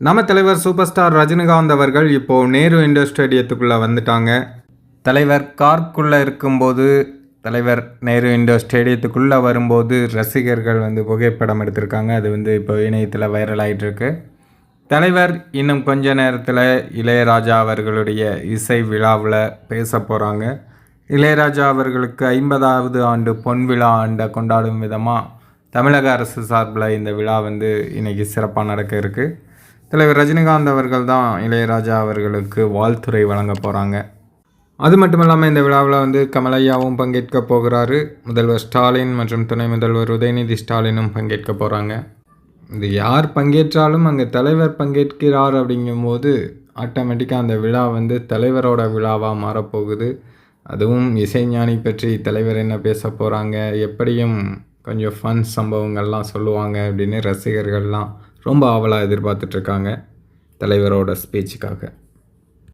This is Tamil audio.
நம்ம தலைவர் சூப்பர் ஸ்டார் ரஜினிகாந்த் அவர்கள் இப்போது நேரு இண்டோர் ஸ்டேடியத்துக்குள்ளே வந்துட்டாங்க. தலைவர் கார்க்குள்ளே இருக்கும்போது, தலைவர் நேரு இண்டோர் ஸ்டேடியத்துக்குள்ளே வரும்போது ரசிகர்கள் புகைப்படம் எடுத்திருக்காங்க. அது இப்போ இணையத்தில் வைரல் ஆகிட்டு இருக்கு. தலைவர் இன்னும் கொஞ்ச நேரத்தில் இளையராஜா அவர்களுடைய இசை விழாவில் பேச போகிறாங்க. இளையராஜா அவர்களுக்கு 50வது ஆண்டு பொன் விழா ஆண்டை கொண்டாடும் விதமாக தமிழக அரசு சார்பில் இந்த விழா இன்றைக்கி சிறப்பாக நடக்க இருக்குது. தலைவர் ரஜினிகாந்த் அவர்கள் தான் இளையராஜா அவர்களுக்கு வாழ்த்துரை வழங்க போகிறாங்க. அது மட்டும் இல்லாமல் இந்த விழாவில் கமலையாவும் பங்கேற்க போகிறாரு. முதல்வர் ஸ்டாலின் மற்றும் துணை முதல்வர் உதயநிதி ஸ்டாலினும் பங்கேற்க போகிறாங்க. இது யார் பங்கேற்றாலும் அங்கே தலைவர் பங்கேற்கிறார் அப்படிங்கும்போது ஆட்டோமேட்டிக்காக அந்த விழா தலைவரோட விழாவாக மாறப்போகுது. அதுவும் இசைஞானி பற்றி தலைவர் என்ன பேச போகிறாங்க, எப்படியும் கொஞ்சம் ஃபன் சம்பவங்கள்லாம் சொல்லுவாங்க அப்படின்னு ரசிகர்கள்லாம் ரொம்ப ஆவலாக எதிர்பார்த்துட்ருக்காங்க தலைவரோட ஸ்பீச்சுக்காக.